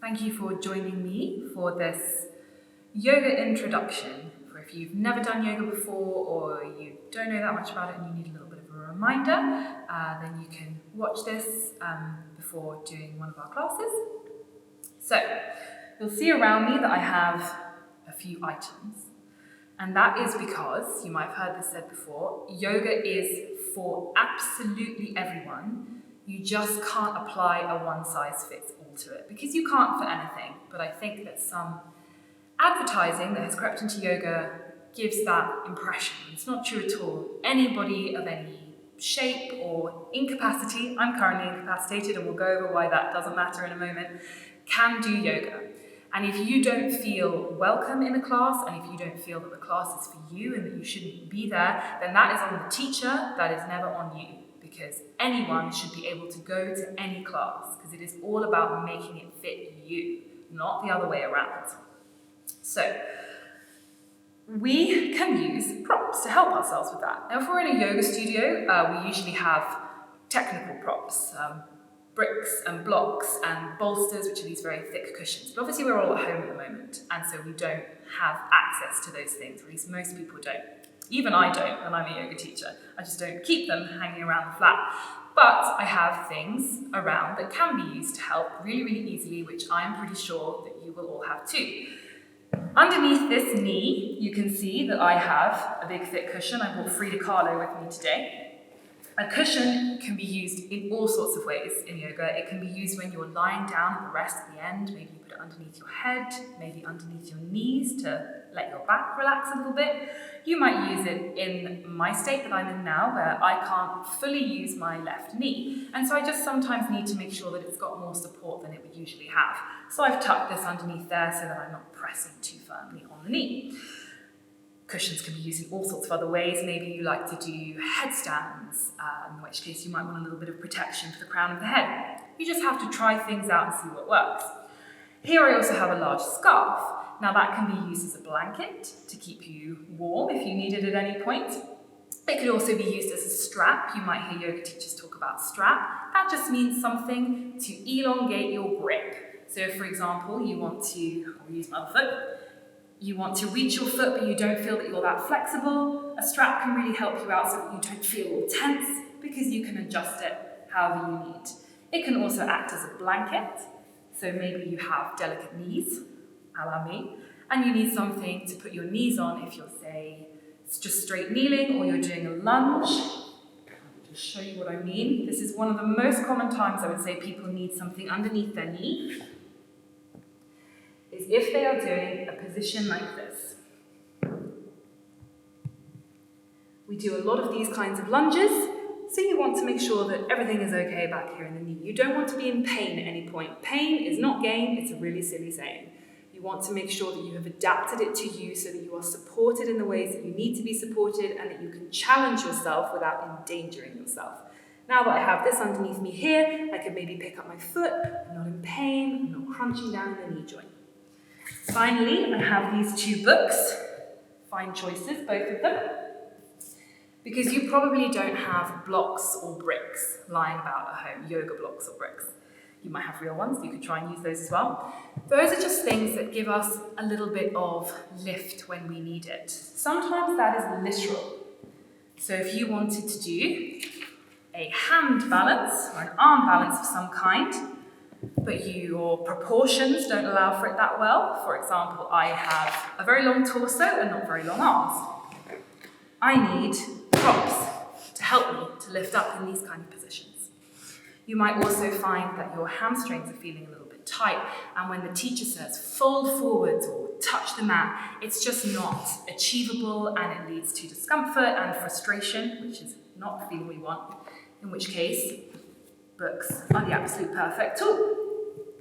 Thank you for joining me for this yoga introduction. For if you've never done yoga before or you don't know that much about it and you need a little bit of a reminder, then you can watch this before doing one of our classes. So, you'll see around me that I have a few items. And that is because, you might have heard this said before, yoga is for absolutely everyone. You just can't apply a one-size-fits-all to it, because you can't for anything. But I think that some advertising that has crept into yoga gives that impression. It's not true at all. Anybody of any shape or incapacity, I'm currently incapacitated and we'll go over why that doesn't matter in a moment, can do yoga. And if you don't feel welcome in a class, and if you don't feel that the class is for you and that you shouldn't be there, then that is on the teacher, that is never on you. Because anyone should be able to go to any class, because it is all about making it fit you, not the other way around. So, we can use props to help ourselves with that. Now, if we're in a yoga studio, we usually have technical props, bricks and blocks and bolsters, which are these very thick cushions. But obviously we're all at home at the moment, and so we don't have access to those things, or at least most people don't. Even I don't, and I'm a yoga teacher. I just don't keep them hanging around the flat. But I have things around that can be used to help really, really easily, which I'm pretty sure that you will all have too. Underneath this knee, you can see that I have a big thick cushion. I brought Frida Kahlo with me today. A cushion can be used in all sorts of ways in yoga. It can be used when you're lying down at the rest at the end. Maybe you put it underneath your head, maybe underneath your knees to let your back relax a little bit. You might use it in my state that I'm in now, where I can't fully use my left knee. And so I just sometimes need to make sure that it's got more support than it would usually have. So I've tucked this underneath there so that I'm not pressing too firmly on the knee. Cushions can be used in all sorts of other ways. Maybe you like to do headstands, in which case you might want a little bit of protection for the crown of the head. You just have to try things out and see what works. Here I also have a large scarf. Now that can be used as a blanket to keep you warm if you need it at any point. It could also be used as a strap. You might hear yoga teachers talk about strap. That just means something to elongate your grip. So for example, you want to, I'll use my other foot, you want to reach your foot, but you don't feel that you're that flexible. A strap can really help you out so that you don't feel all tense, because you can adjust it however you need. It can also act as a blanket. So maybe you have delicate knees, a la me, and you need something to put your knees on if you're, say, just straight kneeling or you're doing a lunge. I'll just show you what I mean. This is one of the most common times I would say people need something underneath their knee, is if they are doing a position like this. We do a lot of these kinds of lunges, so you want to make sure that everything is okay back here in the knee. You don't want to be in pain at any point. Pain is not gain, it's a really silly saying. You want to make sure that you have adapted it to you so that you are supported in the ways that you need to be supported and that you can challenge yourself without endangering yourself. Now that I have this underneath me here, I can maybe pick up my foot. I'm not in pain, I'm not crunching down in the knee joint. Finally, I have these two books, fine choices, both of them, because you probably don't have blocks or bricks lying about at home, yoga blocks or bricks. You might have real ones, you could try and use those as well. Those are just things that give us a little bit of lift when we need it. Sometimes that is literal. So if you wanted to do a hand balance or an arm balance of some kind, but your proportions don't allow for it that well. For example, I have a very long torso and not very long arms. I need props to help me to lift up in these kind of positions. You might also find that your hamstrings are feeling a little bit tight, and when the teacher says fold forwards or touch the mat, it's just not achievable, and it leads to discomfort and frustration, which is not the feeling we want, in which case books are the absolute perfect tool.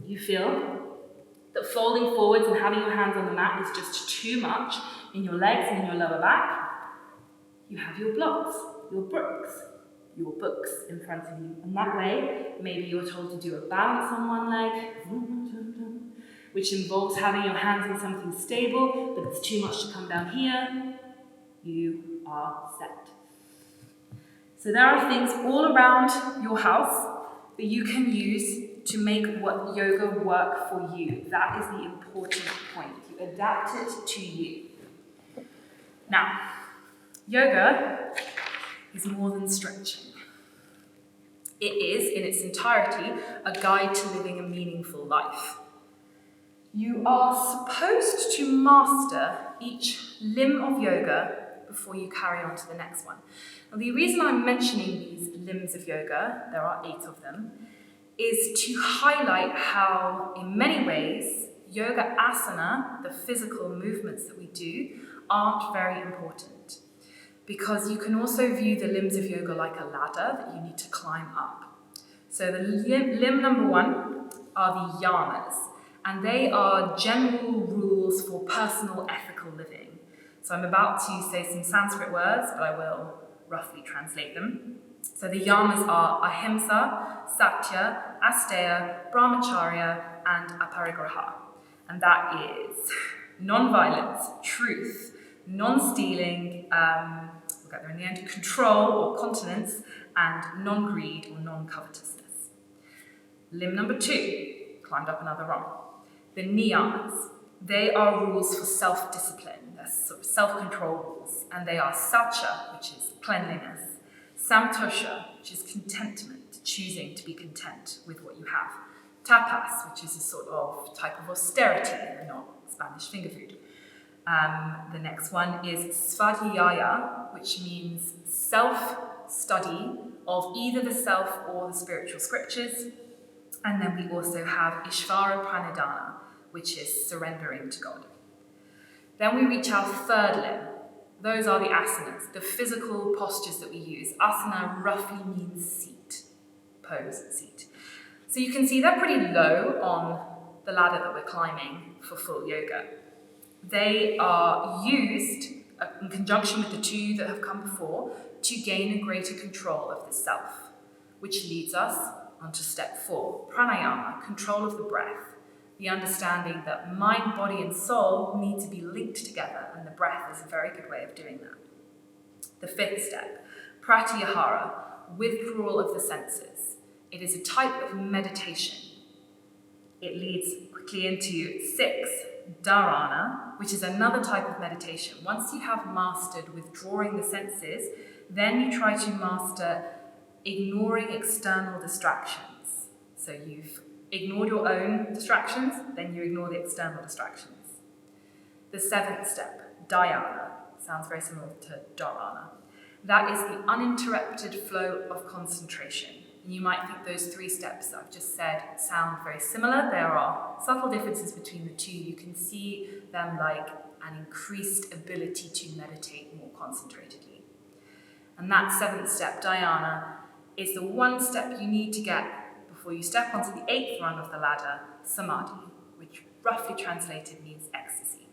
You feel that folding forwards and having your hands on the mat is just too much in your legs and in your lower back. You have your blocks, your bricks, your books in front of you. And that way, maybe you're told to do a balance on one leg, which involves having your hands on something stable, but it's too much to come down here. You are set. So there are things all around your house that you can use to make what yoga work for you. That is the important point. You adapt it to you. Now, yoga is more than stretching. It is, in its entirety, a guide to living a meaningful life. You are supposed to master each limb of yoga before you carry on to the next one. Now, the reason I'm mentioning these limbs of yoga, there are 8 of them, is to highlight how, in many ways, yoga asana, the physical movements that we do, aren't very important. Because you can also view the limbs of yoga like a ladder that you need to climb up. So the limb number 1 are the yamas, and they are general rules for personal ethical living. So I'm about to say some Sanskrit words, but I will roughly translate them. So the yamas are ahimsa, satya, asteya, brahmacharya, and aparigraha. And that is non-violence, truth, non-stealing, we'll get there in the end, control or continence, and non-greed or non-covetousness. Limb number 2, climbed up another rung. The niyamas. They are rules for self-discipline. They're sort of self-control rules. And they are satya, which is cleanliness, samtosha, which is contentment, choosing to be content with what you have, tapas, which is a sort of type of austerity, not Spanish finger food. The next one is svadhyaya, which means self-study of either the self or the spiritual scriptures. And then we also have Ishvara Pranayama, which is surrendering to God. Then we reach our 3rd limb. Those are the asanas, the physical postures that we use. Asana roughly means seat, pose, seat. So you can see they're pretty low on the ladder that we're climbing for full yoga. They are used in conjunction with the 2 that have come before to gain a greater control of the self, which leads us onto step 4, pranayama, control of the breath, the understanding that mind, body, and soul need to be linked together, and the breath is a very good way of doing that. The 5th step, pratyahara, withdrawal of the senses. It is a type of meditation. It leads quickly into 6, dharana, which is another type of meditation. Once you have mastered withdrawing the senses, then you try to master ignoring external distractions. So you've ignored your own distractions, then you ignore the external distractions. The 7th step, dhyana, sounds very similar to dharana. That is the uninterrupted flow of concentration. And you might think those 3 steps that I've just said sound very similar. There are subtle differences between the 2. You can see them like an increased ability to meditate more concentratedly. And that 7th step, dhyana, is the one step you need to get before you step onto the 8th rung of the ladder, samadhi, which roughly translated means ecstasy.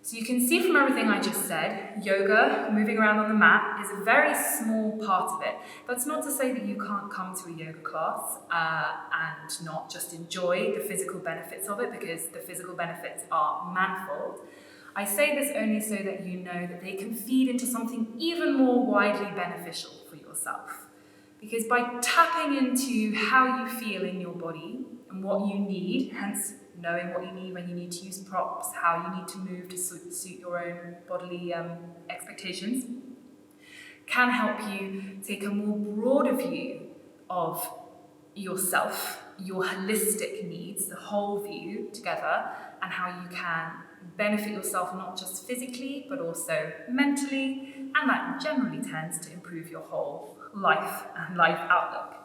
So you can see from everything I just said, yoga, moving around on the mat, is a very small part of it. That's not to say that you can't come to a yoga class and not just enjoy the physical benefits of it, because the physical benefits are manifold. I say this only so that you know that they can feed into something even more widely beneficial for yourself. Because by tapping into how you feel in your body and what you need, hence knowing what you need when you need to use props, how you need to move to suit your own bodily expectations, can help you take a more broader view of yourself, your holistic needs, the whole view together, and how you can benefit yourself not just physically, but also mentally, and that generally tends to improve your whole life and life outlook.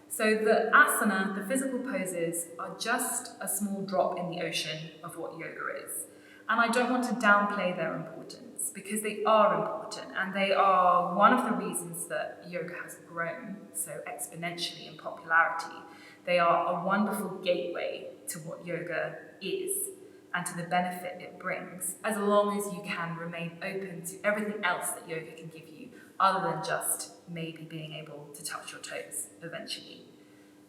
So the asana, the physical poses, are just a small drop in the ocean of what yoga is. And I don't want to downplay their importance, because they are important, and they are one of the reasons that yoga has grown so exponentially in popularity. They are a wonderful gateway to what yoga is and to the benefit it brings, as long as you can remain open to everything else that yoga can give you, other than just maybe being able to touch your toes eventually.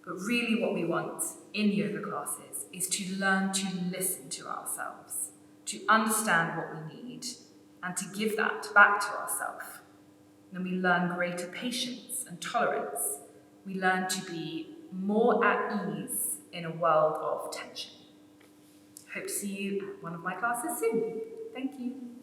But really what we want in yoga classes is to learn to listen to ourselves, to understand what we need, and to give that back to ourselves. Then we learn greater patience and tolerance. We learn to be more at ease in a world of tension. Hope to see you at one of my classes soon. Thank you.